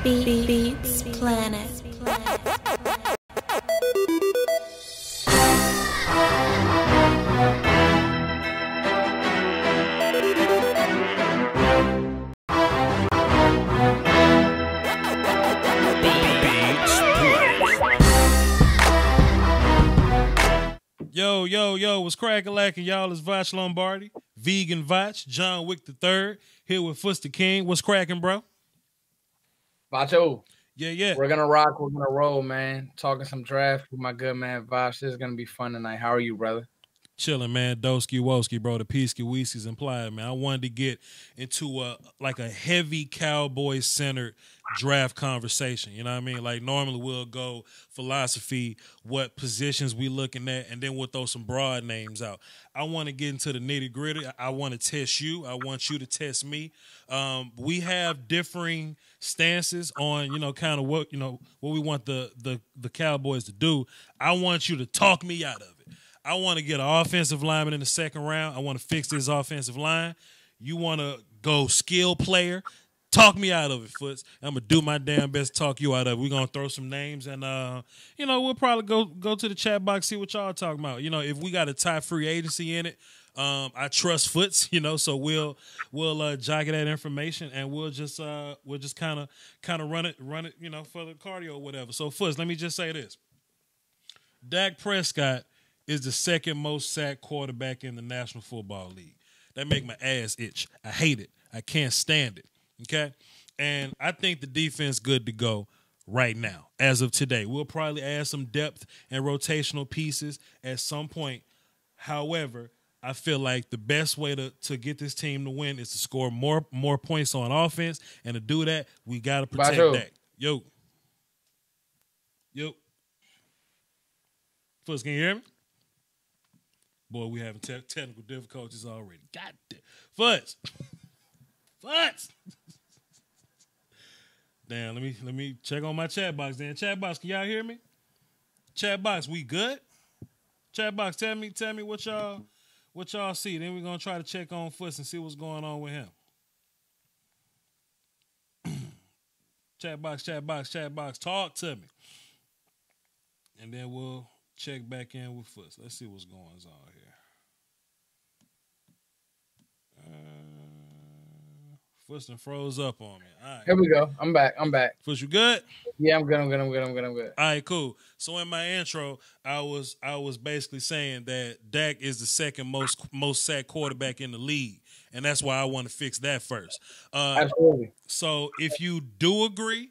Beats Planet. Yo, what's crackin'-lackin', y'all? It's Voch Lombardi, Vegan Voch, John Wick III, here with Fuster King. What's crackin', bro? Vacho. Yeah. We're gonna rock, we're gonna roll, man. Talking some draft with my good man Voch. This is gonna be fun tonight. How are you, brother? Chilling, man. Doski Woski, bro. The Peasky Weeskies implied, man. I wanted to get into a heavy Cowboys-centered draft conversation. You know what I mean? Like, normally we'll go philosophy, what positions we looking at, and then we'll throw some broad names out. I want to get into the nitty-gritty. I want to test you. I want you to test me. We have differing stances on, kind of what we want the Cowboys to do. I want you to talk me out of it. I want to get an offensive lineman in the second round. I want to fix this offensive line. You want to go skill player. Talk me out of it, Foots. I'm going to do my damn best to talk you out of it. We're going to throw some names, and, we'll probably go to the chat box, see what y'all talking about. If we got a tie free agency in it, I trust Foots, so we'll jockey that information, and we'll just kind of run it, for the cardio or whatever. So, Foots, let me just say this. Dak Prescott is the second most sacked quarterback in the National Football League. That make my ass itch. I hate it. I can't stand it. Okay? And I think the defense good to go right now, as of today. We'll probably add some depth and rotational pieces at some point. However, I feel like the best way to get this team to win is to score more points on offense. And to do that, we got to protect Dak. Yo. First, can you hear me? Boy, we having technical difficulties already. God damn. Fudge. Damn, let me check on my chat box then. Chat box, can y'all hear me? Chat box, we good? Chat box, tell me what y'all see. Then we're gonna try to check on Foots and see what's going on with him. Chat box, talk to me. And then we'll check back in with Foots. Let's see what's going on here. Foots done froze up on me. All right. Here we go. I'm back. Foots, you good? Yeah, I'm good. All right, cool. So in my intro, I was basically saying that Dak is the second most sacked quarterback in the league, and that's why I want to fix that first. Absolutely. So if you do agree,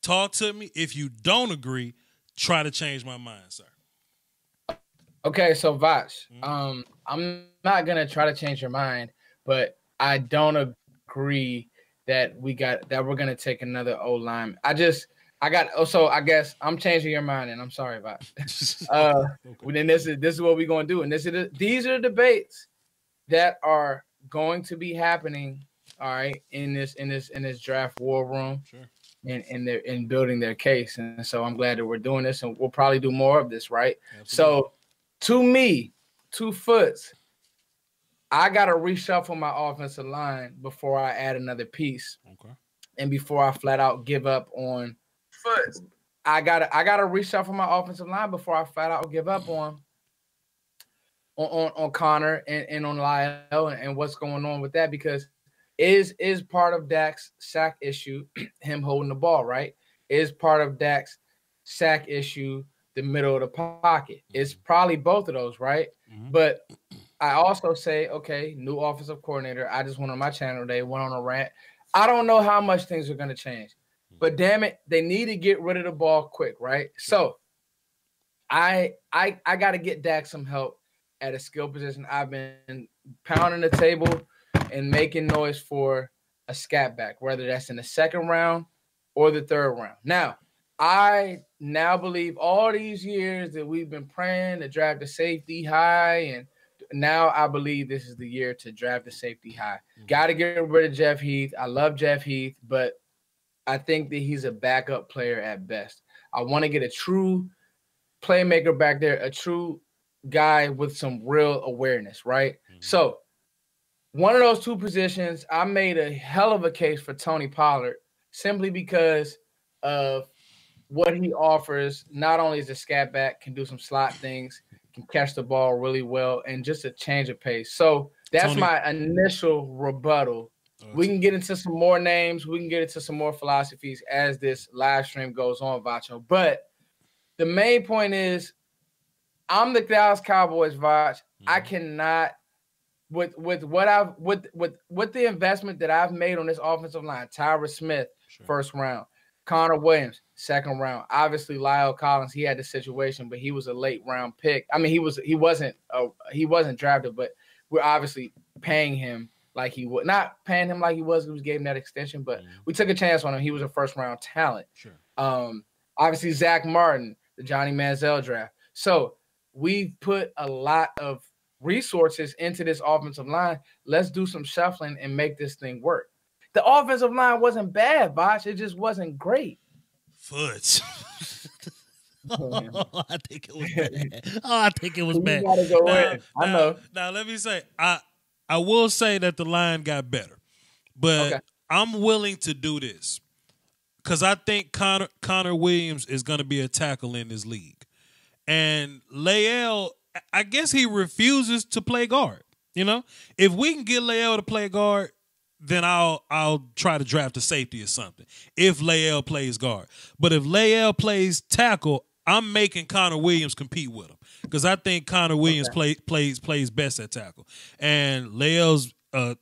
talk to me. If you don't agree, try to change my mind, sir. Okay, so Voch, I'm not gonna try to change your mind, but I don't agree that we're gonna take another O line. I guess I'm changing your mind, and I'm sorry, Voch. Okay. Then this is what we're gonna do, and these are the debates that are going to be happening. All right, in this draft war room. Sure. In building their case, and so I'm glad that we're doing this, and we'll probably do more of this, right? Absolutely. So, to me, 2 Foots, I gotta reshuffle my offensive line before I add another piece. Okay. And before I flat out give up on Foots, I gotta reshuffle my offensive line before I flat out give up on Connor and on Lyle and what's going on with that, because is part of Dak's sack issue him holding the ball, right? Is part of Dak's sack issue the middle of the pocket? It's probably both of those, right? Mm-hmm. But I also say, okay, new offensive coordinator. I just went on my channel today, went on a rant. I don't know how much things are going to change, but damn it, they need to get rid of the ball quick, right? So I got to get Dak some help at a skill position. I've been pounding the table and making noise for a scat back, whether that's in the second round or the third round. Now, I now believe all these years that we've been praying to draft the safety high, and now I believe this is the year to draft the safety high. Mm-hmm. Got to get rid of Jeff Heath. I love Jeff Heath, but I think that he's a backup player at best. I want to get a true playmaker back there, a true guy with some real awareness, right? Mm-hmm. So one of those 2 positions, I made a hell of a case for Tony Pollard simply because of what he offers. Not only is a scat back, can do some slot things, can catch the ball really well, and just a change of pace. So that's Tony, my initial rebuttal. We can get into some more names. We can get into some more philosophies as this live stream goes on, Vacho. But the main point is, I'm the Dallas Cowboys, Voch. I cannot, with the investment that I've made on this offensive line, Tyra Smith, first round, Connor Williams, second round. Obviously, Lyle Collins, he had the situation, but he was a late round pick. I mean, he wasn't drafted, but we're obviously paying him like he would, not paying him like he was. We was gave him that extension, but we took a chance on him. He was a first round talent. Obviously, Zach Martin, the Johnny Manziel draft. So we've put a lot of resources into this offensive line. Let's do some shuffling and make this thing work. The offensive line wasn't bad, Voch. It just wasn't great. Foots. I think it was bad. I think it was bad. You gotta go in. I know. Now, let me say, I will say that the line got better, but I'm willing to do this because I think Connor Williams is going to be a tackle in this league, and Lael, I guess he refuses to play guard. You know, if we can get Lael to play guard, then I'll try to draft a safety or something if Lael plays guard. But if Lael plays tackle, I'm making Connor Williams compete with him because I think Connor Williams plays best at tackle. And Lael's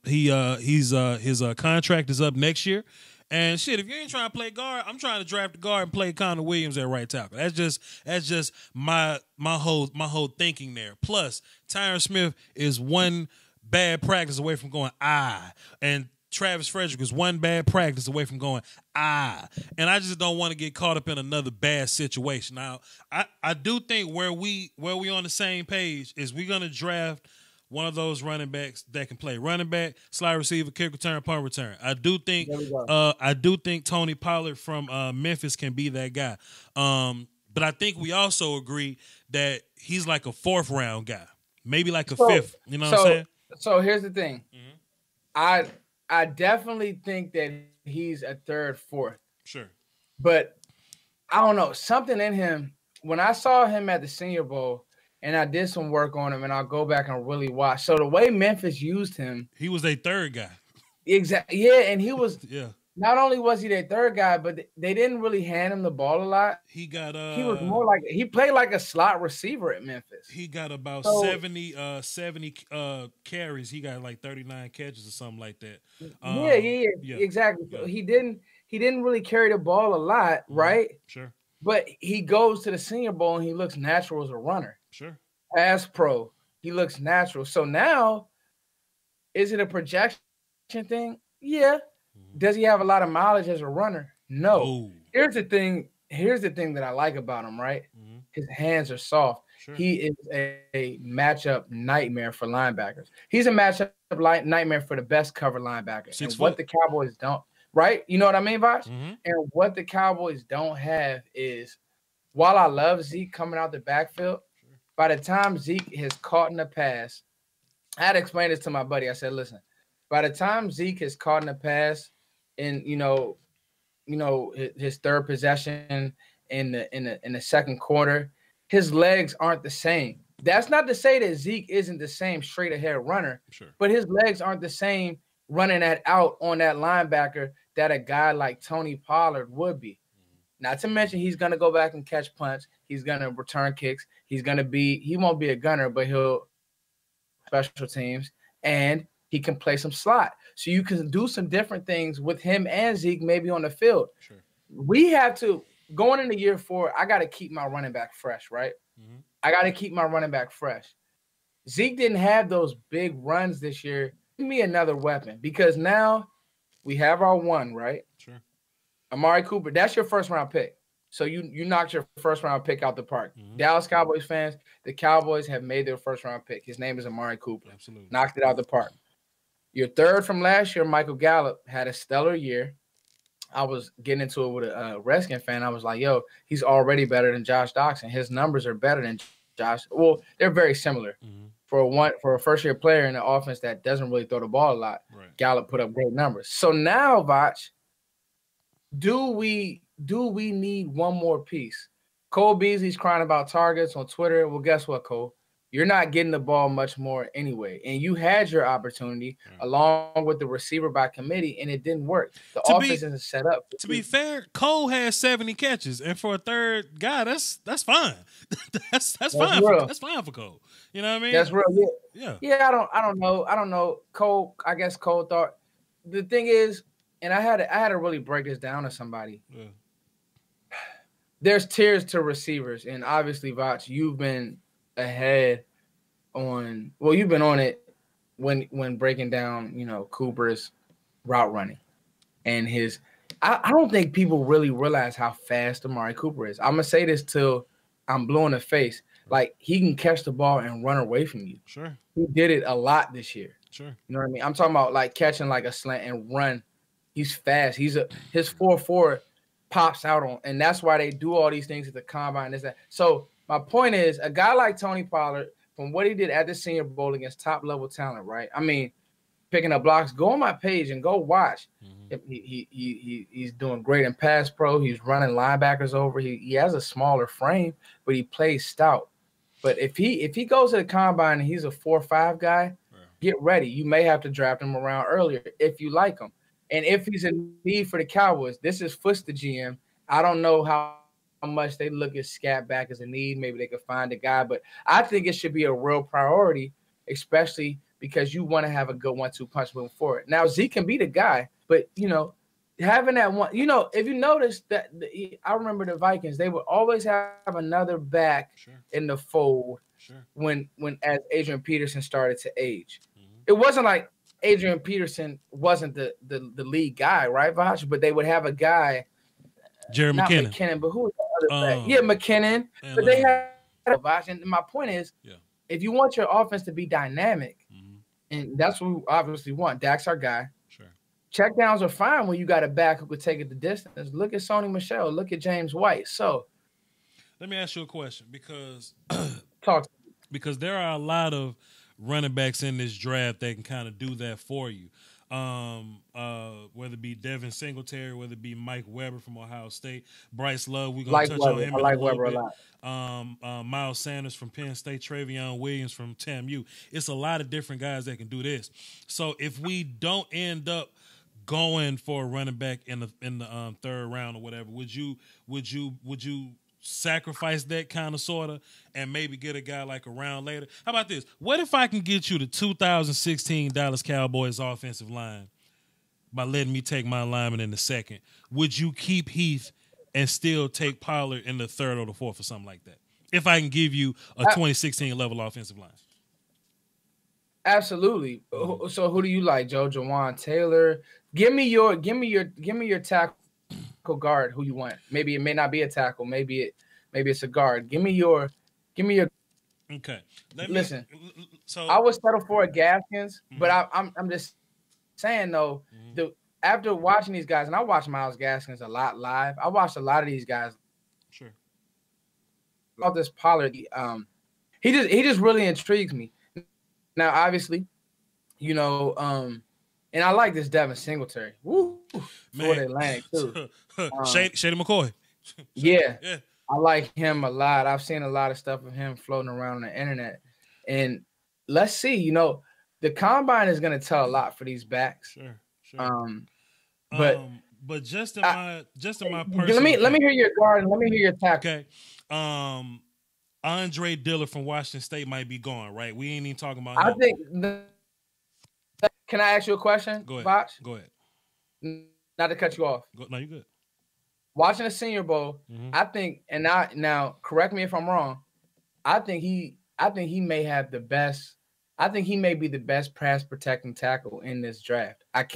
his contract is up next year. And shit, if you ain't trying to play guard, I'm trying to draft the guard and play Connor Williams at right tackle. That's just my whole thinking there. Plus, Tyron Smith is one bad practice away from going and Travis Frederick is one bad practice away from going and I just don't want to get caught up in another bad situation. Now, I do think where we on the same page is we're gonna draft one of those running backs that can play running back, slide receiver, kick return, punt return. I do think Tony Pollard from Memphis can be that guy. But I think we also agree that he's like a fourth round guy, maybe like a fifth. You know what I'm saying? So here's the thing. I definitely think that he's a third, fourth. Sure. But I don't know. Something in him, when I saw him at the Senior Bowl and I did some work on him and I'll go back and really watch. So the way Memphis used him. He was a third guy. Exactly. Yeah, and he was not only was he their third guy, but they didn't really hand him the ball a lot. He was more like he played like a slot receiver at Memphis. He got about 70 carries. He got like 39 catches or something like that. Yeah, exactly. So he didn't really carry the ball a lot, right? Sure. But he goes to the Senior Bowl and he looks natural as a runner. Sure. As pro, he looks natural. So now, is it a projection thing? Yeah. Does he have a lot of mileage as a runner? No. Ooh. Here's the thing that I like about him, right? His hands are soft. Sure. He is a matchup nightmare for linebackers. He's a matchup nightmare for the best cover linebacker. And what the Cowboys don't, right? You know what I mean, Voch? And what the Cowboys don't have is, while I love Zeke coming out the backfield, by the time Zeke has caught in the pass, I had to explain this to my buddy. I said, listen, by the time Zeke has caught in the pass in, his third possession in the second quarter, his legs aren't the same. That's not to say that Zeke isn't the same straight ahead runner, but his legs aren't the same running that out on that linebacker that a guy like Tony Pollard would be. Not to mention he's going to go back and catch punts. He's going to return kicks. He won't be a gunner, but he'll special teams, and he can play some slot. So you can do some different things with him and Zeke maybe on the field. Sure. We have to, going into year 4, I got to keep my running back fresh, right? I got to keep my running back fresh. Zeke didn't have those big runs this year. Give me another weapon because now we have our one, right? Sure. Amari Cooper, that's your first round pick. So you knocked your first round pick out the park. Dallas Cowboys fans, the Cowboys have made their first round pick. His name is Amari Cooper. Absolutely. Knocked it out the park. Your third from last year, Michael Gallup, had a stellar year. I was getting into it with a Redskin fan. I was like, yo, he's already better than Josh Doxson. His numbers are better than Josh. Well, they're very similar. For a first-year player in an offense that doesn't really throw the ball a lot. Right. Gallup put up great numbers. So now, Voch, do we do we need one more piece? Cole Beasley's crying about targets on Twitter. Well, guess what, Cole? You're not getting the ball much more anyway. And you had your opportunity along with the receiver by committee, and it didn't work. The offense isn't set up. To be fair, Cole has 70 catches, and for a third guy, that's fine. that's fine. That's fine for Cole. You know what I mean? That's real. Yeah. Yeah. I don't know. Cole. I guess Cole thought the thing is, and I had to really break this down to somebody. Yeah. There's tiers to receivers, and obviously, Voch, you've been ahead on. Well, you've been on it when breaking down, Cooper's route running and his. I don't think people really realize how fast Amari Cooper is. I'm gonna say this till I'm blue in the face. Like, he can catch the ball and run away from you. Sure. He did it a lot this year. Sure. You know what I mean? I'm talking about like catching like a slant and run. He's fast. His 4.4 pops out on, and that's why they do all these things at the combine. Is that so? My point is, a guy like Tony Pollard, from what he did at the Senior Bowl against top level talent, right? I mean, picking up blocks. Go on my page and go watch. Mm-hmm. He's doing great in pass pro. He's running linebackers over. He has a smaller frame, but he plays stout. But if he goes to the combine and he's a 4.5 guy, get ready. You may have to draft him around earlier if you like him. And if he's a need for the Cowboys, this is Fuss the GM. I don't know how much they look at Scat back as a need. Maybe they could find a guy, but I think it should be a real priority, especially because you want to have a good 1-2 punch moving forward. Now, Zeke can be the guy, but, having that one, if you notice that I remember the Vikings, they would always have another back in the fold when as Adrian Peterson started to age. Mm-hmm. It wasn't like Adrian Peterson wasn't the lead guy, right, Voch? But they would have a guy, Jared McKinnon. McKinnon, but who was the other back? Yeah, McKinnon. But they had Voch. And my point is, if you want your offense to be dynamic, and that's what we obviously want, Dak's our guy. Sure. Checkdowns are fine when you got a back who could take it the distance. Look at Sony Michel. Look at James White. So, let me ask you a question because because there are a lot of running backs in this draft that can kind of do that for you. Whether it be Devin Singletary, whether it be Mike Weber from Ohio State, Bryce Love, we're going to touch on him in a little bit. Miles Sanders from Penn State, Travion Williams from TAMU. It's a lot of different guys that can do this. So if we don't end up going for a running back in the third round or whatever, would you sacrifice that kind of sort of and maybe get a guy like a round later? How about this? What if I can get you the 2016 Dallas Cowboys offensive line by letting me take my lineman in the second? Would you keep Heath and still take Pollard in the third or the fourth or something like that? If I can give you a 2016 level offensive line. Absolutely. So who do you like, Joe? Jawan Taylor? Give me your tackle guard who you want. Maybe it may not be a tackle. Maybe it's a guard. Give me your. Okay. Listen. So I would settle for a Gaskins, but I'm just saying though. After watching these guys, and I watch Myles Gaskins a lot live. I watched a lot of these guys. Sure. About this Pollard, he just really intrigues me. Now, obviously, and I like this Devin Singletary. Woo, for the Atlantic too. Shady McCoy. Yeah, I like him a lot. I've seen a lot of stuff of him floating around on the internet, and let's see. The combine is going to tell a lot for these backs. Sure. But just in my personal. Let me hear your guard and let me hear your tackle. Okay. Andre Dillard from Washington State might be gone, right? We ain't even talking about I him. think. Can I ask you a question? Go ahead. Voch? Go ahead. Not to cut you off. No, you're good. Watching the Senior Bowl, I think, and now correct me if I'm wrong. I think he may have the best. I think he may be the best pass protecting tackle in this draft. I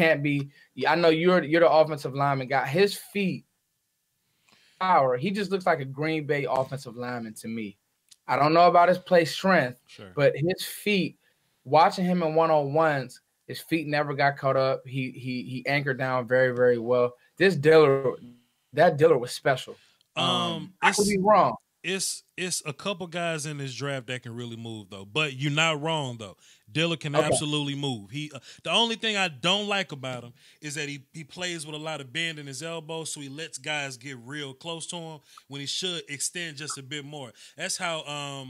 know you're the offensive lineman guy. His feet, power. He just looks like a Green Bay offensive lineman to me. I don't know about his play strength, but his feet. Watching him in one-on-ones, his feet never got caught up. He anchored down very, very well. That Dillard was special. I could be wrong. it's a couple guys in this draft that can really move though. But you're not wrong though. Dillard can Okay. absolutely move. He the only thing I don't like about him is that he plays with a lot of bend in his elbow, so he lets guys get real close to him when he should extend just a bit more. That's how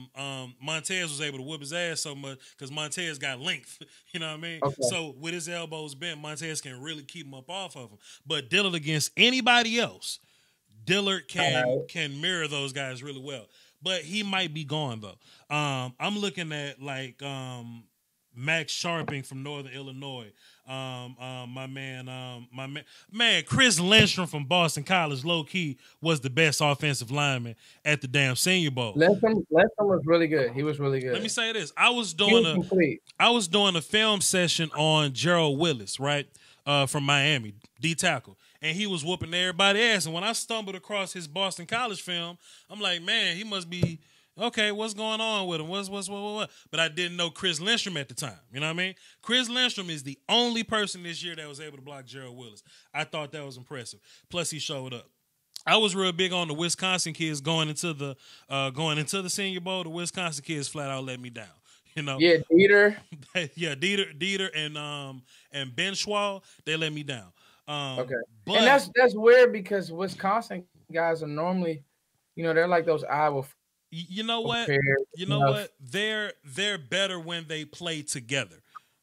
Montez was able to whip his ass so much because Montez got length. You know what I mean? Okay. So with his elbows bent, Montez can really keep him up off of him. But Dillard against anybody else, Dillard can mirror those guys really well. But he might be gone though. I'm looking at like Max Sharping from Northern Illinois. My man, Chris Lindstrom from Boston College, low key, was the best offensive lineman at the damn Senior Bowl. Lindstrom was really good. He was really good. Let me say this: I was doing a film session on Gerald Willis, right, from Miami, D tackle, and he was whooping everybody's ass. And when I stumbled across his Boston College film, I'm like, man, he must be. Okay, what's going on with him? What? But I didn't know Chris Lindstrom at the time. You know what I mean? Chris Lindstrom is the only person this year that was able to block Gerald Willis. I thought that was impressive. Plus, he showed up. I was real big on the Wisconsin kids going into the Senior Bowl. The Wisconsin kids flat out let me down. You know? Yeah, Dieter. Yeah, Dieter and Ben Schwal, they let me down. Okay, but and that's weird because Wisconsin guys are normally, they're like those Iowa. You know what? What? They're better when they play together.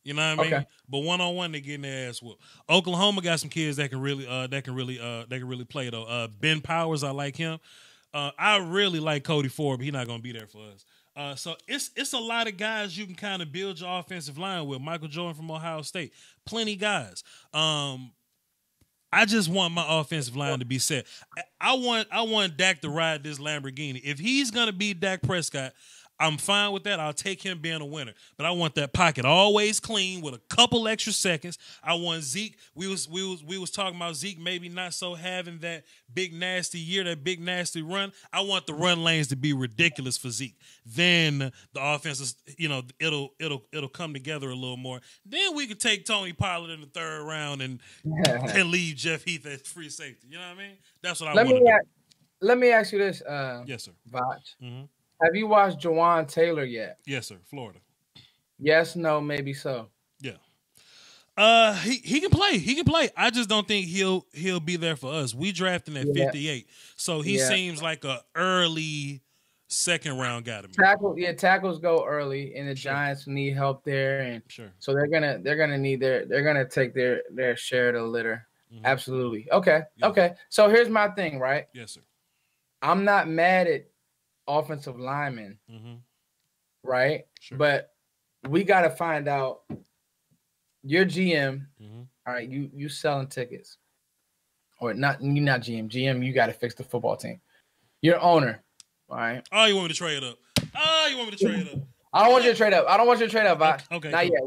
You know what I mean? Okay. But one-on-one, they getting their ass whooped. Oklahoma got some kids that can really play though. Ben Powers, I like him. I really like Cody Ford, but he's not gonna be there for us. So it's a lot of guys you can kind of build your offensive line with. Michael Jordan from Ohio State, plenty guys. I just want my offensive line to be set. I want Dak to ride this Lamborghini. If he's gonna be Dak Prescott, I'm fine with that. I'll take him being a winner. But I want that pocket always clean with a couple extra seconds. I want Zeke. We was talking about Zeke maybe not so having that big nasty year, that big nasty run. I want the run lanes to be ridiculous for Zeke. Then the offense is, it'll come together a little more. Then we can take Tony Pollard in the third round and leave Jeff Heath as free safety. You know what I mean? That's what I want to do. Let me ask you this, yes, sir. Voch. Mm-hmm. Have you watched Jawan Taylor yet? Yes, sir. Florida. Yes, no, maybe so. Yeah. He can play. He can play. I just don't think he'll be there for us. We drafted at 58, so he seems like a early second round guy to me. Tackles go early, and the Giants need help there, and so they're gonna take their share of the litter. Mm-hmm. Absolutely. Okay. Yeah. Okay. So here's my thing, right? Yes, sir. I'm not mad at offensive linemen, right? Sure. But we got to find out your GM. All right, you selling tickets, or not? You not GM. GM, you got to fix the football team. Your owner, all right. Oh, you want me to trade up? I don't want you to trade up. Voch. Okay. Not yet.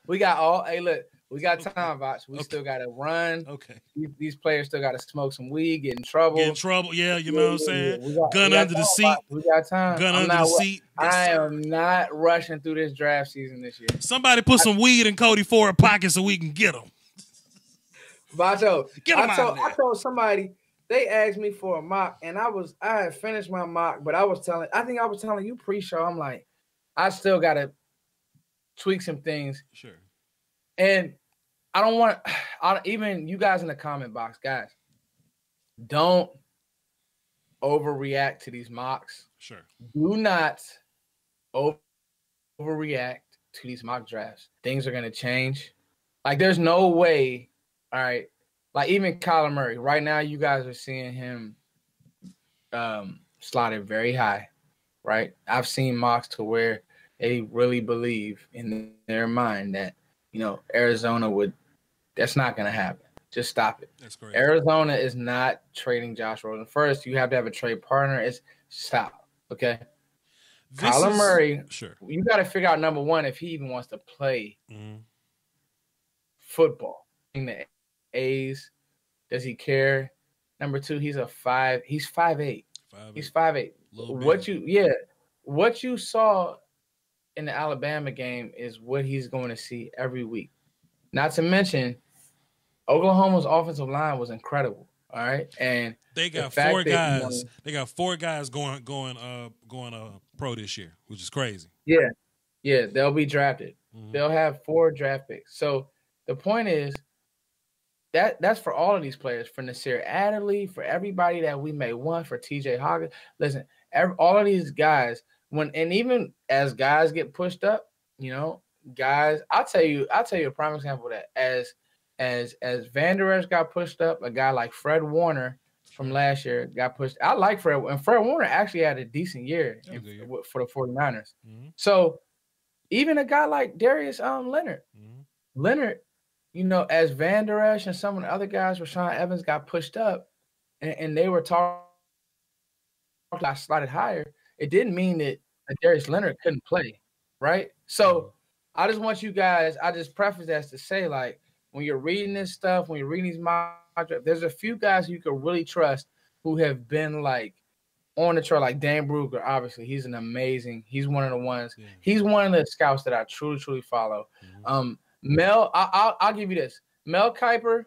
We got all. Hey, look. We got time, Voch. We still got to run. Okay. These players still got to smoke some weed, get in trouble. Yeah, you know what I'm saying? Gun under the seat. We got time. Gun under the seat. I am not rushing through this draft season this year. Somebody put some weed in Cody Ford pocket so we can get him. Vacho, I told somebody, they asked me for a mock, and I had finished my mock, but I think I was telling you pre-show, I'm like, I still got to tweak some things. Sure. And I don't want even you guys in the comment box, guys, don't overreact to these mocks. Sure. Do not overreact to these mock drafts. Things are going to change. Like, there's no way, all right, like even Kyler Murray, right now you guys are seeing him slotted very high, right? I've seen mocks to where they really believe in their mind that, Arizona that's not going to happen. Just stop it. That's great. Arizona is not trading Josh Rosen. First, you have to have a trade partner. Stop, okay? Kyler Murray, you got to figure out, number one, if he even wants to play football. In the A's, does he care? Number two, he's 5'8". He's 5'8". He's 5'8". What you saw in the Alabama game is what he's going to see every week. Not to mention, Oklahoma's offensive line was incredible. All right, and They the got fact four that guys. They got four guys going pro this year, which is crazy. yeah, they'll be drafted. Mm-hmm. They'll have 4 draft picks. So the point is that's for all of these players, for Nasir Adderley, for everybody that we may want, for TJ Hawkins. Listen, all of these guys, and even as guys get pushed up, guys, I'll tell you a prime example of that. As Van Der Esch got pushed up, a guy like Fred Warner from last year got pushed. I like Fred, and Fred Warner actually had a decent year for the 49ers. Mm-hmm. So even a guy like Darius Leonard, as Van Der Esch and some of the other guys, Rashaan Evans, got pushed up, and they were talking slotted higher, it didn't mean that Darius Leonard couldn't play, right? So I just want you guys, I just preface that to say, like, when you're reading this stuff, when you're reading these mock drafts, there's a few guys you can really trust who have been, like, on the trail, like Dan Brugger. Obviously, he's one of the ones. Yeah. He's one of the scouts that I truly follow. Mm-hmm. Mel, I'll give you this. Mel Kiper,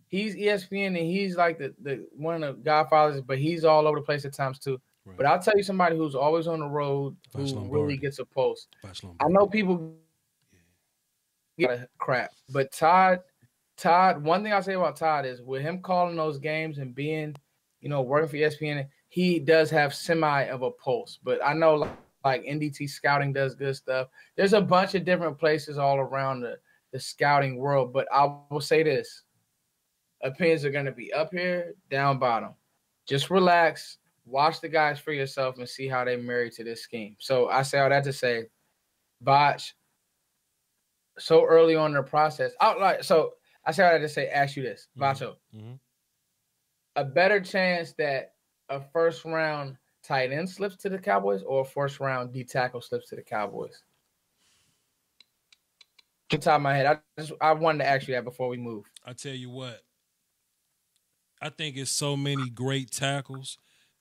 he's ESPN, and he's like the one of the godfathers, but he's all over the place at times too. Right. But I'll tell you somebody who's always on the road, Voch who really gets a pulse. I know people get crap, but Todd, one thing I'll say about Todd is with him calling those games and being, working for ESPN, he does have semi of a pulse. But I know like NDT Scouting does good stuff. There's a bunch of different places all around the scouting world. But I will say this. Opinions are going to be up here, down bottom. Just relax. Watch the guys for yourself and see how they marry to this scheme. So I say all that to say, Voch, so early on in the process. So I say all that to say, ask you this, Vacho. Mm-hmm. A better chance that a first-round tight end slips to the Cowboys or a first-round D tackle slips to the Cowboys? Off the top of my head, I wanted to ask you that before we move. I tell you what, I think it's so many great tackles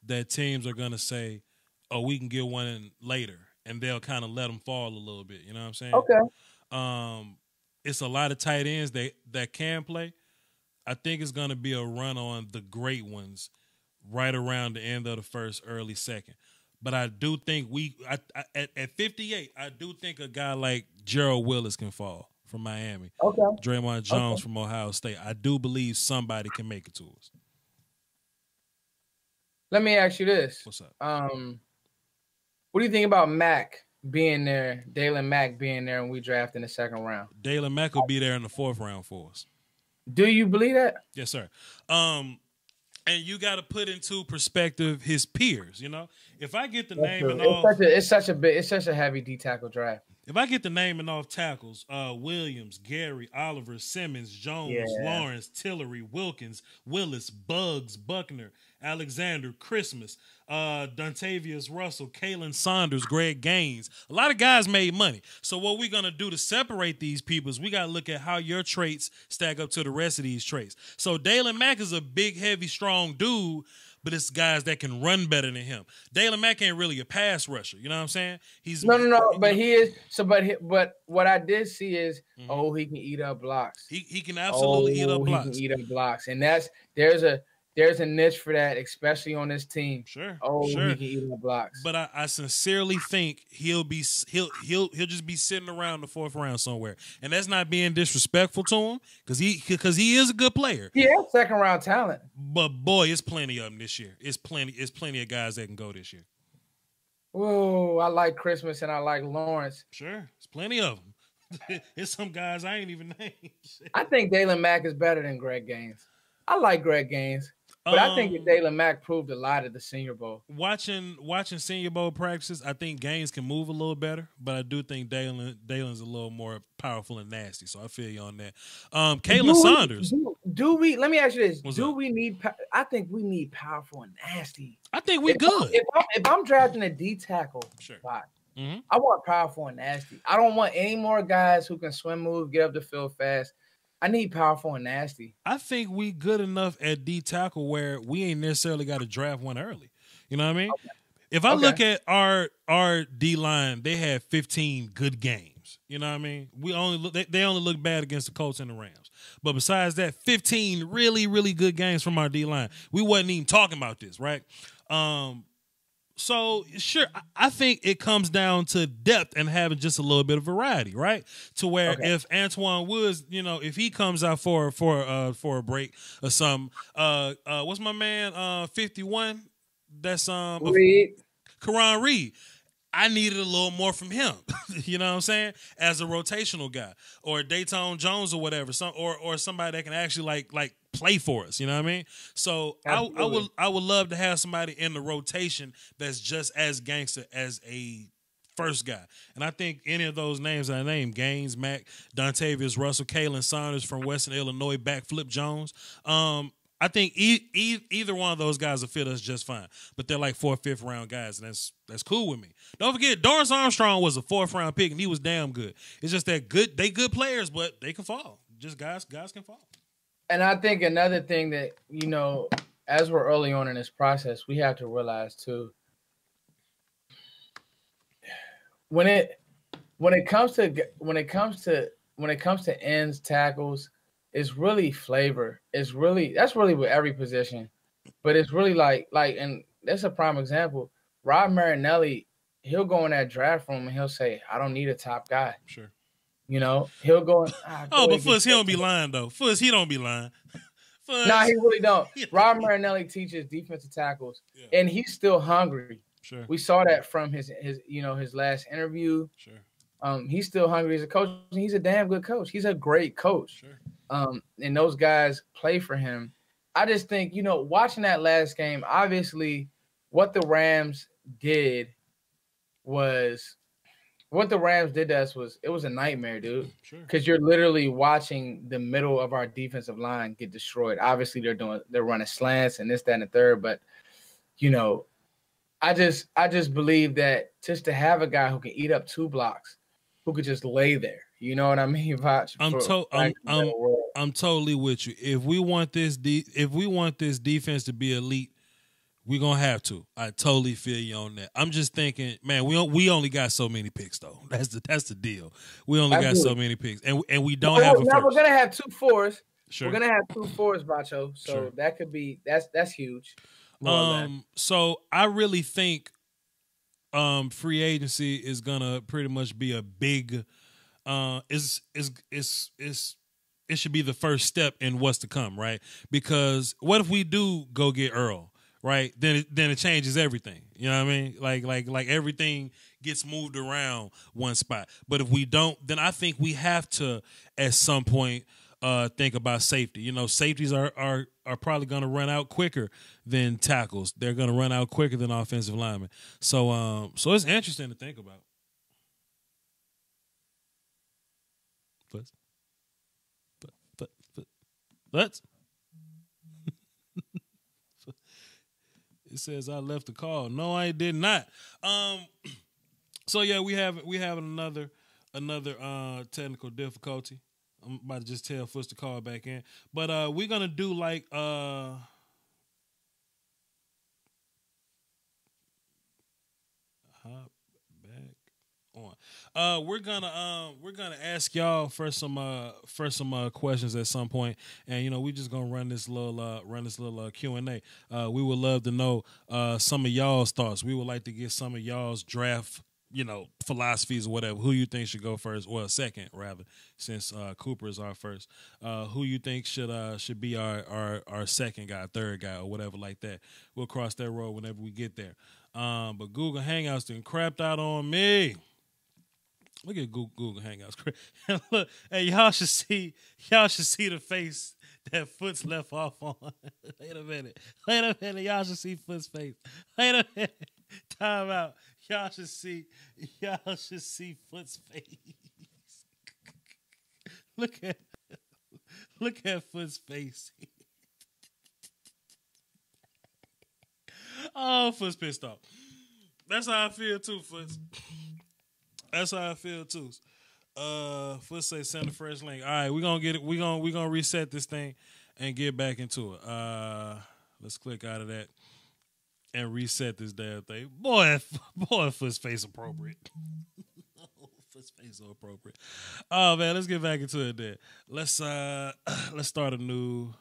that teams are going to say, oh, we can get one in later, and they'll kind of let them fall a little bit. You know what I'm saying? Okay. It's a lot of tight ends that can play. I think it's going to be a run on the great ones right around the end of the first, early second. But I do think at 58, I do think a guy like Gerald Willis can fall from Miami. Okay. Draymond Jones from Ohio State. I do believe somebody can make it to us. Let me ask you this. What's up? What do you think about Mack being there, Dalen Mack being there when we draft in the second round? Dalen Mack will be there in the 4th round for us. Do you believe that? Yes, sir. And you got to put into perspective his peers. If I get the naming off, it's such a heavy D tackle draft. If I get the naming off tackles, Williams, Gary, Oliver, Simmons, Jones, Lawrence, Tillery, Wilkins, Willis, Buggs, Buckner, Alexander, Christmas, Dontavius Russell, Kalen Saunders, Greg Gaines. A lot of guys made money. So what we're going to do to separate these people is we got to look at how your traits stack up to the rest of these traits. So Dalen Mack is a big, heavy, strong dude, but it's guys that can run better than him. Dalen Mack ain't really a pass rusher. You know what I'm saying? He's no. But he is. So, but what I did see is, he can eat up blocks. He can absolutely eat up blocks. He can eat up blocks, and there's a niche for that, especially on this team. Sure. He can eat up blocks. But I sincerely think he'll just be sitting around the 4th round somewhere, and that's not being disrespectful to him because he is a good player. Yeah, second round talent. But boy, it's plenty of them this year. It's plenty of guys that can go this year. Whoa, I like Christmas and I like Lawrence. Sure, it's plenty of them. It's some guys I ain't even named. I think Dalen Mack is better than Greg Gaines. I like Greg Gaines. But I think that Dalen Mack proved a lot at the Senior Bowl. Watching Senior Bowl practices, I think Gaines can move a little better, but I do think Dalen's a little more powerful and nasty. So I feel you on that. Kalen Saunders. Do we? Let me ask you this: we need? I think we need powerful and nasty. I think we good. If I'm drafting a D tackle spot, mm-hmm. I want powerful and nasty. I don't want any more guys who can swim, move, get up the field fast. I need powerful and nasty. I think we good enough at D tackle where we ain't necessarily got to draft one early. You know what I mean? Okay. If I look at our D line, they had 15 good games. You know what I mean? They only look bad against the Colts and the Rams. But besides that, 15 really, really good games from our D-line. We wasn't even talking about this, right? So sure, I think it comes down to depth and having just a little bit of variety, right? To where if Antoine Woods, if he comes out for a break or something, what's my man 51? That's Reed. Karan Reed. I needed a little more from him. You know what I'm saying? As a rotational guy, or Dayton Jones or whatever, or somebody that can actually like play for us. You know what I mean? So I would love to have somebody in the rotation that's just as gangster as a first guy. And I think any of those names I named, Gaines, Mack, Dontavius Russell, Kalen Saunders from Western Illinois, Backflip Jones, I think either one of those guys will fit us just fine. But they're like 4th, 5th round guys, and that's cool with me. Don't forget, Dorrance Armstrong was a 4th round pick, and he was damn good. It's just that they good players, but they can fall. Just guys can fall. And I think another thing that, as we're early on in this process, we have to realize too, when it comes to ends, tackles, it's really flavor. That's really with every position, but it's really like, and that's a prime example. Rob Marinelli, he'll go in that draft room and he'll say, "I don't need a top guy." Sure. He'll go. But Fuzz, he don't be lying though. Fuzz, he don't be lying. Nah, he really don't. Rob Marinelli teaches defensive tackles, and he's still hungry. Sure. We saw that from his last interview. Sure. He's still hungry as a coach. He's a damn good coach. He's a great coach. Sure. And those guys play for him. I just think, watching that last game, obviously what the Rams did to us was a nightmare, dude. Sure. Because you're literally watching the middle of our defensive line get destroyed. Obviously they're running slants and this, that, and the third, but I just believe that just to have a guy who can eat up 2 blocks, who could just lay there. You know what I mean, Voch? I'm totally with you. If we want this defense to be elite, we're gonna have to. I totally feel you on that. I'm just thinking, man, we only got so many picks though. That's the deal. We only got so many picks, and we don't have a first. We're gonna have 2 4s. Sure. We're gonna have 2 4s, Bacho. So sure. That could be that's huge. So I really think free agency is gonna pretty much be a big it should be the first step in what's to come, right? Because what if we do go get Earl, right? Then it changes everything. You know what I mean? Like everything gets moved around one spot. But if we don't, then I think we have to at some point think about safety. Safeties are probably going to run out quicker than tackles. They're going to run out quicker than offensive linemen. So it's interesting to think about. Let's. It says I left the call. No, I did not. So yeah, we have another technical difficulty. I'm about to just tell Fuss to call back in. But we're gonna do like hop back on. We're gonna ask y'all for some questions at some point, and we just gonna run this little Q&A. We would love to know some of y'all's thoughts. We would like to get some of y'all's draft philosophies or whatever. Who you think should go first, or second rather, since Cooper is our first. Who you think should be our second guy, third guy, or whatever like that. We'll cross that road whenever we get there. But Google Hangouts done crapped out on me. Look at Google Hangouts. Look, hey, y'all should see the face that Foot's left off on. Wait a minute. Y'all should see Foot's face. Wait a minute. Time out. Y'all should see Foot's face. Look at Foot's face. Oh, Foot's pissed off. That's how I feel too, Foots. That's how I feel too. Foot say send a fresh link. All right, we're gonna get it. We're gonna reset this thing and get back into it. Let's click out of that and reset this damn thing. Boy, Foot's face appropriate. His face so appropriate. Oh man, let's get back into it then. Let's start a new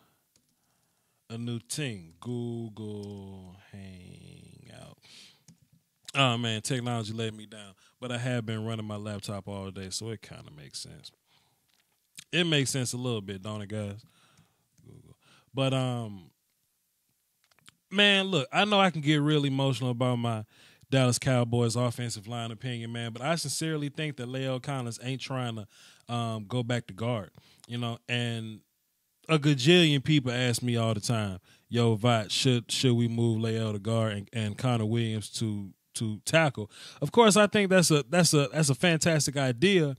thing. Google Hangout. Oh man, technology let me down. But I have been running my laptop all day, so it kind of makes sense. It makes sense a little bit, don't it, guys? Google. But man, look, I know I can get real emotional about my Dallas Cowboys offensive line opinion, man, but I sincerely think that La'el Collins ain't trying to go back to guard, and a gajillion people ask me all the time, yo, Voch, should we move La'el to guard and Connor Williams to tackle? Of course, I think that's a fantastic idea,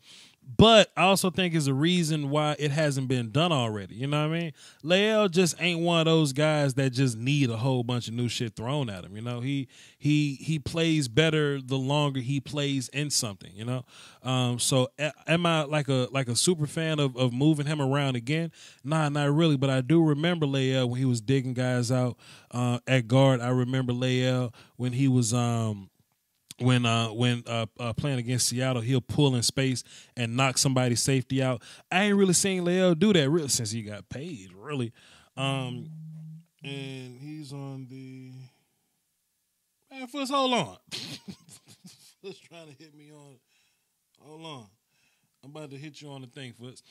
but I also think is a reason why it hasn't been done already. You know what I mean? La'el just ain't one of those guys that just need a whole bunch of new shit thrown at him. He plays better the longer he plays in something. So am I like a super fan of moving him around again? Nah, not really. But I do remember La'el when he was digging guys out at guard. I remember La'el when he was playing against Seattle, he'll pull in space and knock somebody's safety out. I ain't really seen La'el do that really since he got paid, really. And he's on the Foots, hold on. Foots trying to hit me on. Hold on. I'm about to hit you on the thing, Foots.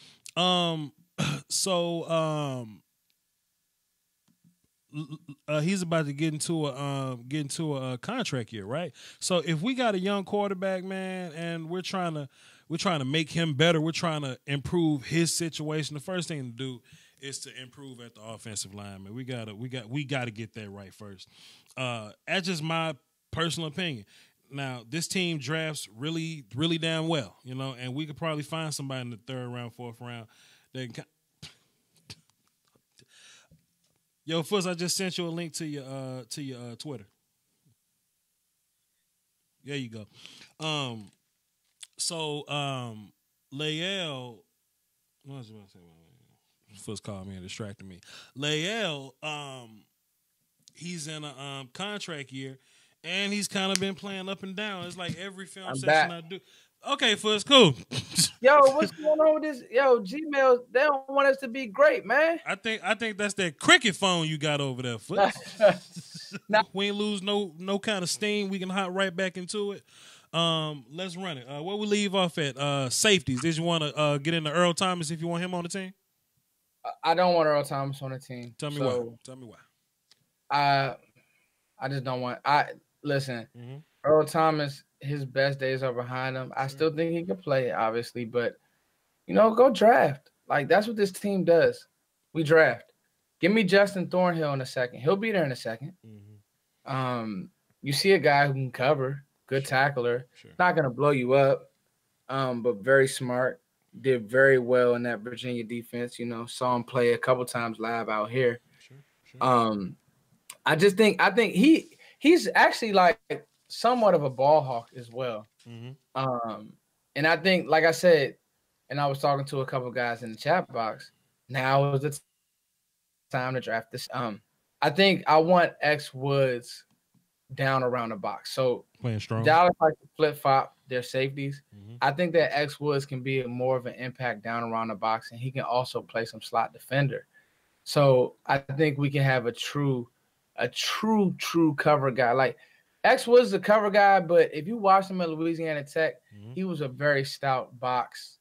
He's about to get into a contract year, right? So if we got a young quarterback, man, and we're trying to make him better, we're trying to improve his situation. The first thing to do is to improve at the offensive line, man. We gotta get that right first. That's just my personal opinion. Now, this team drafts really, really damn well, and we could probably find somebody in the third round, fourth round that can. Yo, Fuzz, I just sent you a link to your Twitter. There you go. La'el, what was I going to say? Fuzz called me and distracted me. La'el, he's in a contract year, and he's kind of been playing up and down. It's like every film session I do. Okay, Fuzz, cool. Yo, what's going on with this? Yo, Gmail, they don't want us to be great, man. I think that's that cricket phone you got over there, Fuzz. We ain't lose no kind of steam. We can hop right back into it. Let's run it. Where we leave off at? Safeties. Did you want to get into Earl Thomas if you want him on the team? I don't want Earl Thomas on the team. Tell me why. I just don't want. Listen. Mm-hmm. Earl Thomas, his best days are behind him. I still think he can play, obviously, but go draft. Like, that's what this team does. We draft. Give me Justin Thornhill in a second. He'll be there in a second. Mm-hmm. You see a guy who can cover, good tackler, not gonna blow you up, but very smart. Did very well in that Virginia defense. Saw him play a couple times live out here. I think he's actually like somewhat of a ball hawk as well. Mm-hmm. And I think, like I said, and I was talking to a couple guys in the chat box, now is the time to draft this. I think I want X Woods down around the box. So playing strong. Dallas like to flip-flop their safeties. Mm-hmm. I think that X Woods can be more of an impact down around the box, and he can also play some slot defender. So I think we can have a true cover guy. Like, X was the cover guy, but if you watch him at Louisiana Tech, he was a very stout box.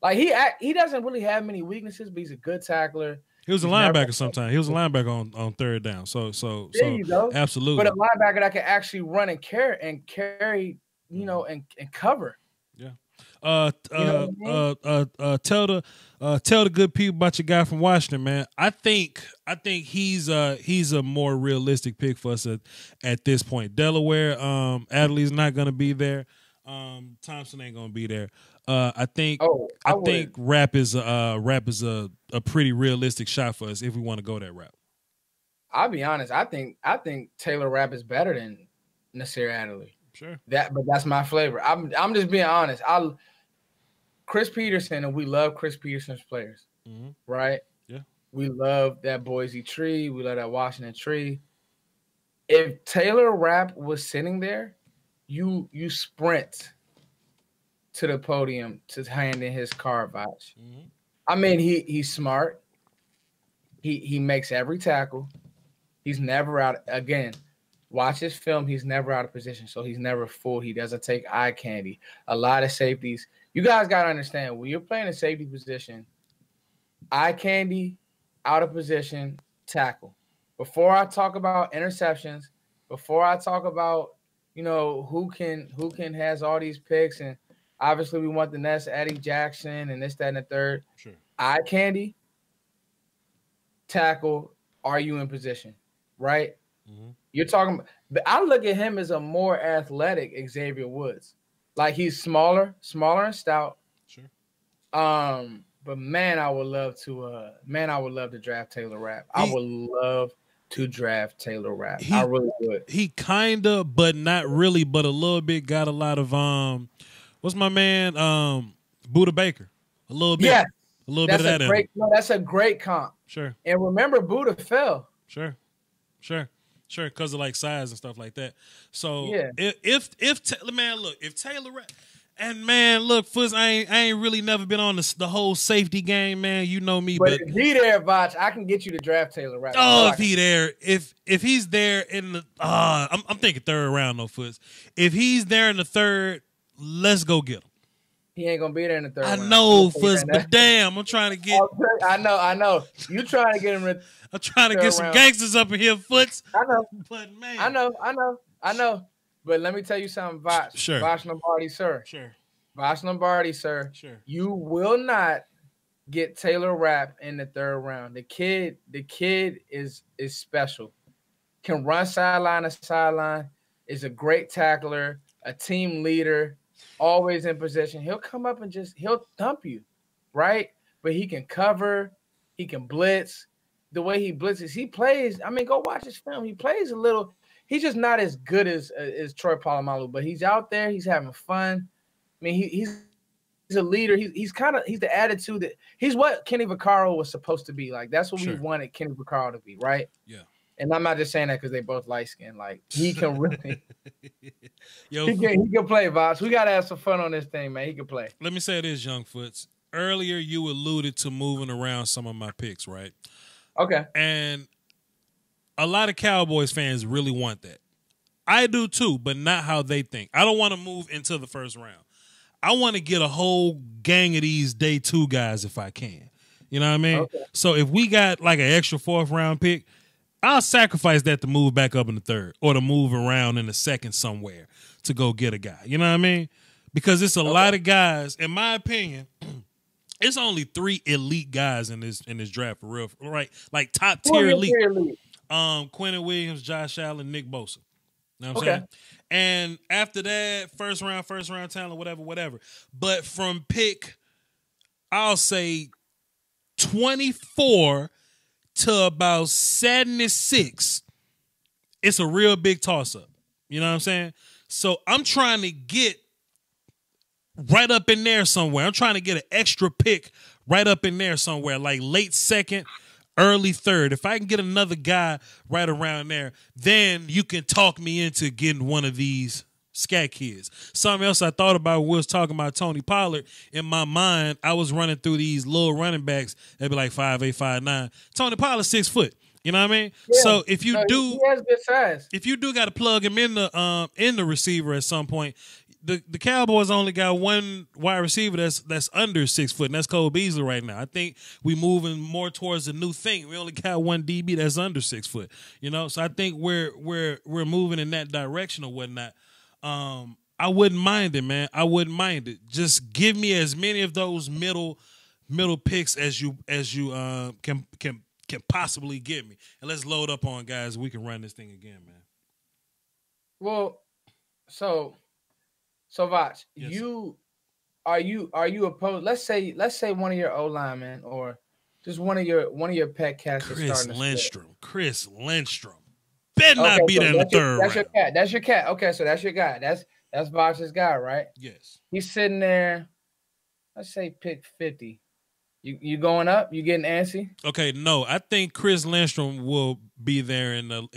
Like, he doesn't really have many weaknesses, but he's a good tackler. He was a linebacker sometimes. He was a linebacker on third down. So there you go. Absolutely. But a linebacker that can actually run and carry, and cover. Yeah. Tell the good people about your guy from Washington, man. I think he's a more realistic pick for us at this point. Delaware, Adley's not gonna be there. Thompson ain't gonna be there. I think Rapp is a pretty realistic shot for us if we want to go that route. I'll be honest. I think Taylor Rapp is better than Nasir Adderley. Sure. But that's my flavor. I'm just being honest. Chris Peterson, and we love Chris Peterson's players, right? Yeah. We love that Boise tree. We love that Washington tree. If Taylor Rapp was sitting there, you sprint to the podium to hand in his card, Voch. Mm-hmm. I mean, he's smart. He makes every tackle. He's never out. Again, watch his film. He's never out of position, so he's never full. He doesn't take eye candy. A lot of safeties. You guys got to understand, when you're playing a safety position, eye candy, out of position, tackle. Before I talk about interceptions, before I talk about, who can has all these picks, and obviously we want the next Eddie Jackson and this, that, and the third. Sure. Eye candy, tackle, are you in position, right? Mm-hmm. You're talking – I look at him as a more athletic Xavier Woods. Like, he's smaller and stout. Sure. But man, I would love to draft Taylor Rapp. I would love to draft Taylor Rapp. I really would. He kinda, but not really, but a little bit got a lot of what's my man? Buda Baker. A little bit. Yeah. A little bit of that in him. No, that's a great comp. Sure. And remember, Buda fell. Sure. Because of like size and stuff like that. So yeah. if Taylor Rapp, and man, look, Foots, I ain't really never been on the whole safety game, man. You know me, but if he there, Voch, I can get you to draft Taylor Rapp. Oh, if he there, if he's there in the, I'm thinking third round, no, Foots. If he's there in the third, let's go get him. He ain't gonna be there in the third round. I know, Foots, but damn, I'm trying to get. I know. You trying to get him in. I'm trying to get some gangsters up in here, Foots. I know, but man, I know. But let me tell you something, Voch. Sure. Voch Lombardi, sir. Sure. Voch Lombardi, sir. Sure. You will not get Taylor Rapp in the third round. The kid is special. Can run sideline to sideline. Is a great tackler, a team leader, always in position. He'll come up and he'll thump you, right? But he can cover. He can blitz. The way he blitzes, he plays. I mean, go watch his film. He plays a little. He's just not as good as Troy Polamalu, but he's out there. He's having fun. I mean, he's a leader. He's the attitude that he's what Kenny Vaccaro was supposed to be. Like, that's what we wanted Kenny Vaccaro to be, right? Yeah. And I'm not just saying that because they both light skinned. Like, he can really, Yo, he can play, Voch. We gotta have some fun on this thing, man. He can play. Let me say this, Young Foots. Earlier, you alluded to moving around some of my picks, right? Okay. And a lot of Cowboys fans really want that. I do too, but not how they think. I don't want to move into the first round. I want to get a whole gang of these day two guys if I can. You know what I mean? Okay. So if we got like an extra fourth round pick, I'll sacrifice that to move back up in the third or to move around in the second somewhere to go get a guy. You know what I mean? Because it's a lot of guys, in my opinion. It's only 3 elite guys in this draft for real, right? Like top tier elite. Quentin Williams, Josh Allen, Nick Bosa. You know what I'm saying? And after that, first round talent, whatever. But from pick, I'll say 24 to about 76, it's a real big toss up. You know what I'm saying? So I'm trying to get right up in there somewhere. I'm trying to get an extra pick right up in there somewhere, like late second, early third. If I can get another guy right around there, then you can talk me into getting one of these scat kids. Something else I thought about when we was talking about Tony Pollard, in my mind, I was running through these little running backs. They'd be like 5'8", 5'9". Tony Pollard 6 foot. You know what I mean? Yeah. So if you he has good size. If you do got to plug him in the receiver at some point, the Cowboys only got one wide receiver that's under 6 foot, and that's Cole Beasley right now. I think we moving more towards a new thing. We only got one DB that's under 6 foot. You know, so I think we're moving in that direction or whatnot. I wouldn't mind it, man. I wouldn't mind it. Just give me as many of those middle picks as you can possibly get me, and let's load up on guys. We can run this thing again, man. Well, so Voch, yes, are you opposed? Let's say one of your O linemen or just one of your pet cats. Chris Lindstrom better not be there in the third round. That's your cat. Okay, so that's your guy. That's Voch's guy, right? Yes. He's sitting there. Let's say pick 50. You going up? You getting antsy? Okay, no. I think Chris Lindstrom will be there in the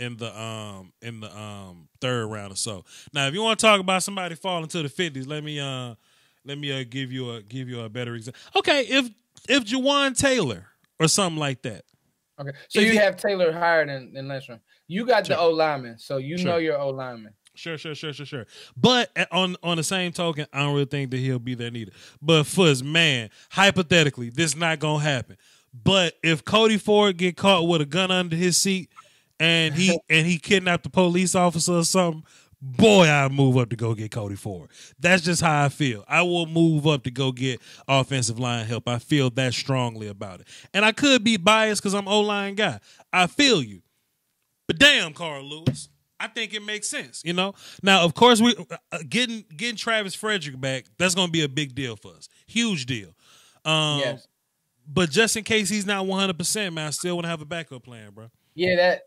third round or so. Now, if you want to talk about somebody falling to the 50s, let me Let me give you a better example. Okay, if Jawan Taylor or something like that. Okay, so you have Taylor higher than Lindstrom. You got the O lineman, so you know your O lineman. Sure. But on the same token, I don't really think that he'll be there neither. But Fuzz, man, hypothetically, this not gonna happen. But if Cody Ford get caught with a gun under his seat and he kidnapped the police officer or something, boy, I'll move up to go get Cody Ford. That's just how I feel. I will move up to go get offensive line help. I feel that strongly about it. And I could be biased because I'm O-line guy. I feel you. But damn, Carl Lewis, I think it makes sense, you know? Now, of course, we getting Travis Frederick back, that's going to be a big deal for us. Huge deal. Yes. But just in case he's not 100%, man, I still want to have a backup plan, bro. Yeah,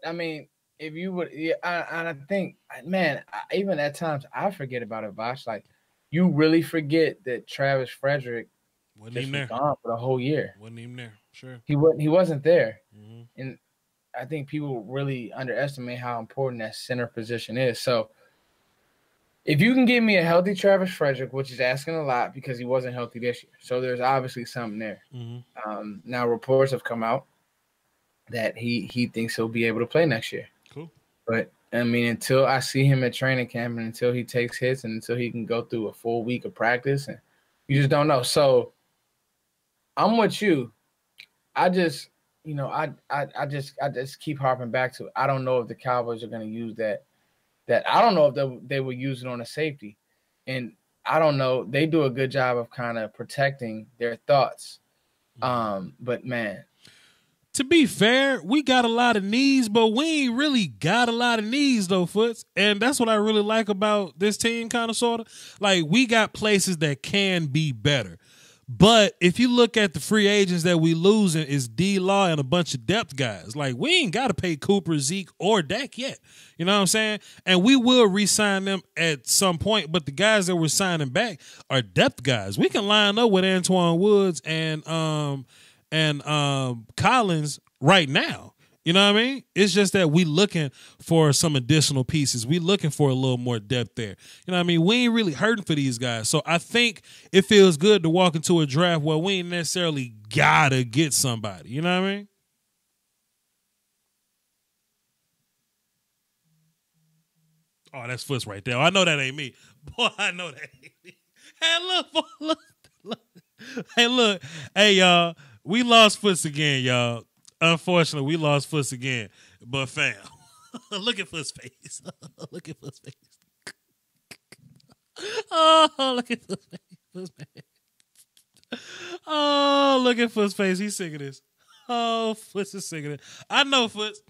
if you would, I think, man, even at times I forget about it, Voch. Like, you really forget that Travis Frederick wasn't even there. Gone for the whole year. Wasn't even there. Sure. He wasn't there. Mm-hmm. And I think people really underestimate how important that center position is. So if you can give me a healthy Travis Frederick, which is asking a lot because he wasn't healthy this year, so there's obviously something there. Mm-hmm. Now reports have come out that he thinks he'll be able to play next year. Cool. But I mean, until I see him at training camp and until he takes hits and until he can go through a full week of practice, and you just don't know. So I'm with you. I just, I just keep harping back to it. I don't know if the Cowboys are going to use that. I don't know if they will use it on a safety. And I don't know. They do a good job of kind of protecting their thoughts. But, man. To be fair, we got a lot of needs, but we ain't really got a lot of needs, though, Foots. And that's what I really like about this team, kind of, sort of. Like, we got places that can be better. But if you look at the free agents that we losing, it's D-Law and a bunch of depth guys. Like, we ain't got to pay Cooper, Zeke, or Dak yet. You know what I'm saying? And we will re-sign them at some point, but the guys that we're signing back are depth guys. We can line up with Antoine Woods and Collins right now. You know what I mean? It's just that we looking for some additional pieces. We looking for a little more depth there. You know what I mean? We ain't really hurting for these guys. So I think it feels good to walk into a draft where we ain't necessarily gotta get somebody. You know what I mean? Oh, that's Foots right there. I know that ain't me. Boy, I know that ain't me. Hey, look. Hey, look. Hey, y'all. We lost Foots again, y'all. Unfortunately, we lost Foots again. But, fam, look at Foots' face. Look at Foots' face. Oh, look at Foots' face. Oh, look at Foots' face. He's sick of this. Oh, Foots is sick of it. I know, Foots.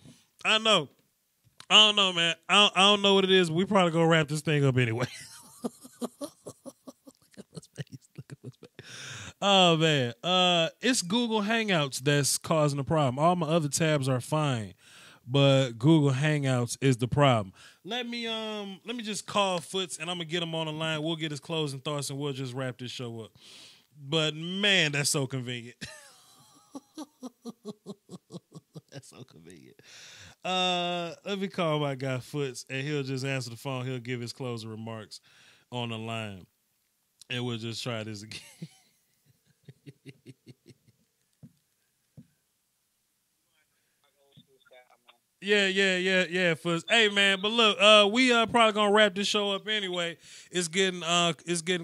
I know. I don't know, man. I don't know what it is. We probably gonna wrap this thing up anyway. Look at Foots' face. Look at Foots' face. Oh man, it's Google Hangouts that's causing the problem. All my other tabs are fine, but Google Hangouts is the problem. Let me just call Foots and I'm gonna get him on the line. We'll get his closing thoughts and we'll just wrap this show up. But man, that's so convenient. That's so convenient. Let me call my guy Foots and he'll just answer the phone. He'll give his closing remarks on the line, and we'll just try this again. Yeah, Fuzz. Hey man, but look, we probably gonna wrap this show up anyway. It's getting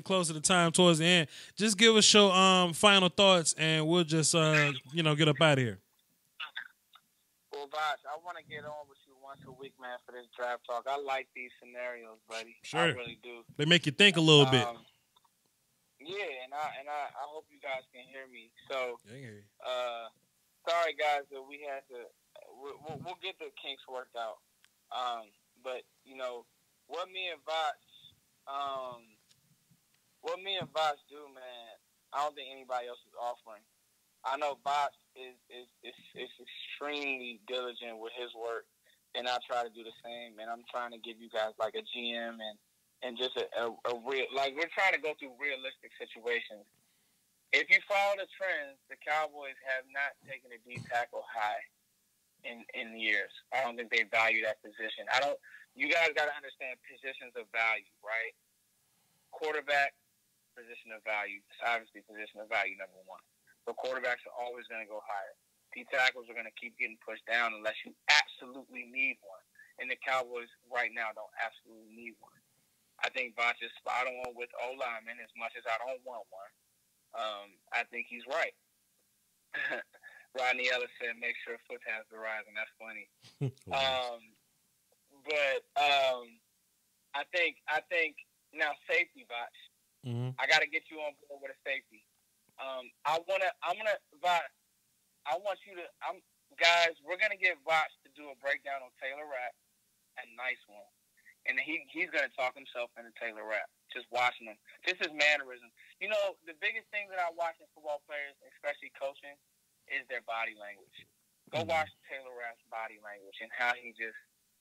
closer to time towards the end. Just give us your final thoughts and we'll just get up out of here. Well, Voch, I want to get on with you once a week, man, for this draft talk. I like these scenarios, buddy. Sure. I really do. They make you think a little bit. Yeah, and I hope you guys can hear me. So, sorry guys that we had to. We'll get the kinks worked out. But what me and Voch do, man. I don't think anybody else is offering. I know Voch is extremely diligent with his work, and I try to do the same. And I'm trying to give you guys like a GM and just a real, like, we're trying to go through realistic situations. If you follow the trends, the Cowboys have not taken a D tackle high in years. I don't think they value that position. You guys got to understand positions of value, right? Quarterback, position of value. It's obviously position of value number one. So quarterbacks are always going to go higher. D tackles are going to keep getting pushed down unless you absolutely need one. And the Cowboys right now don't absolutely need one. I think Voch is spot on with O-linemen as much as I don't want one. I think he's right. Rodney Ellis said, make sure Foot has the rise, and that's funny. I think now safety, Voch. Mm-hmm. I got to get you on board with a safety. Guys, we're gonna get Voch to do a breakdown on Taylor Rapp, a nice one, and he's gonna talk himself into Taylor Rapp. Just watching him, just his mannerism. You know, the biggest thing that I watch in football players, especially coaching, is their body language. Go watch Taylor Rapp's body language and how he just.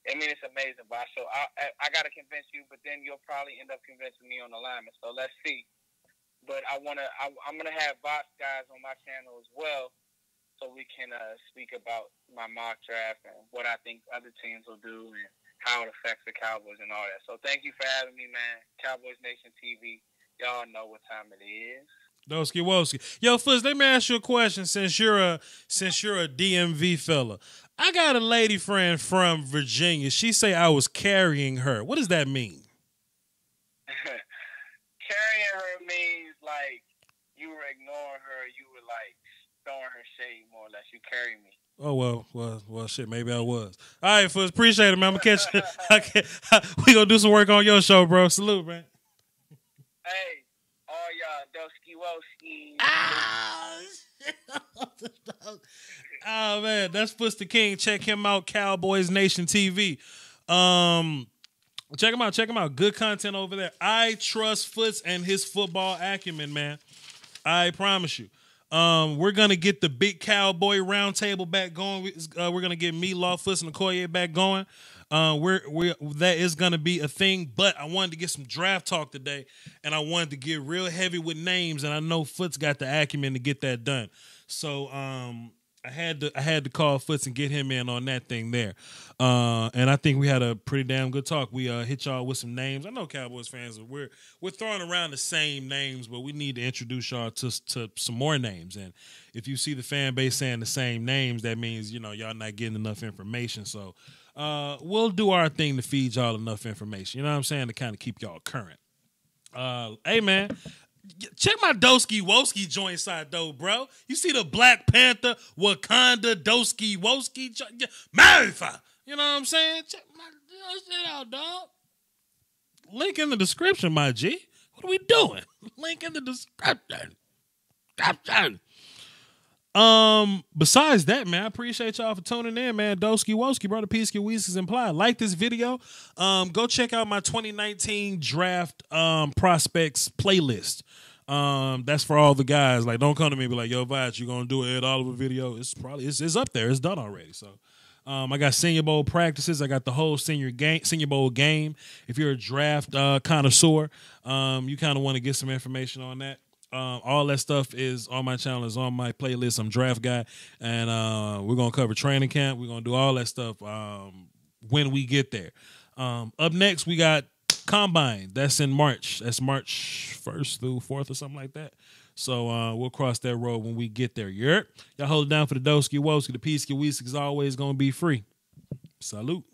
I mean, it's amazing, Voch. So I got to convince you, but then you'll probably end up convincing me on the alignment. So let's see. But I'm gonna have Voch guys on my channel as well, so we can speak about my mock draft and what I think other teams will do and how it affects the Cowboys and all that. So thank you for having me, man. Cowboys Nation TV. Y'all know what time it is. Doski Woski. Yo, Fuzz, let me ask you a question since you're a DMV fella. I got a lady friend from Virginia. She say I was carrying her. What does that mean? Carrying her means like you were ignoring her. You were like throwing her shade more or less. You carry me. Oh, well, shit, maybe I was. All right, Fuzz, appreciate it, man. I'm going to catch you. We going to do some work on your show, bro. Salute, man. Hey, all y'all, Doski Woski. Oh, man, that's Fuzz the King. Check him out, Cowboys Nation TV. Check him out. Good content over there. I trust Foots and his football acumen, man. I promise you. We're gonna get the big Cowboy roundtable back going. We're gonna get Meatloaf, Foots, and Okoye back going. That is gonna be a thing. But I wanted to get some draft talk today, and I wanted to get real heavy with names. And I know Foots got the acumen to get that done. So I had to call Foots and get him in on that thing there. And I think we had a pretty damn good talk. We hit y'all with some names. I know Cowboys fans we're throwing around the same names, but we need to introduce y'all to some more names. And if you see the fan base saying the same names, that means y'all not getting enough information. So we'll do our thing to feed y'all enough information. You know what I'm saying, to kind of keep y'all current. Hey man. Check my Doski Woski joint side though, bro. You see the Black Panther, Wakanda, Doski Woski, Marifa. You know what I'm saying? Check my shit out, dog. Link in the description, my G. What are we doing? Link in the description. Besides that, man, I appreciate y'all for tuning in, man. Doski Woski, brother, Peace, Weeses implied. Like this video. Go check out my 2019 draft prospects playlist. That's for all the guys. Like, don't come to me and be like, yo, Voch, you gonna do an Ed Oliver video? It's up there. It's done already. So I got Senior Bowl practices. I got the whole Senior Bowl game. If you're a draft connoisseur, you kind of want to get some information on that. All that stuff is on my channel, is on my playlist. I'm Draft Guy, and we're going to cover training camp. We're going to do all that stuff when we get there. Up next, we got Combine. That's in March. That's March 1st through 4th or something like that. So we'll cross that road when we get there. Y'all hold it down for the Doski Woski. The Peace Weeski is always going to be free. Salute.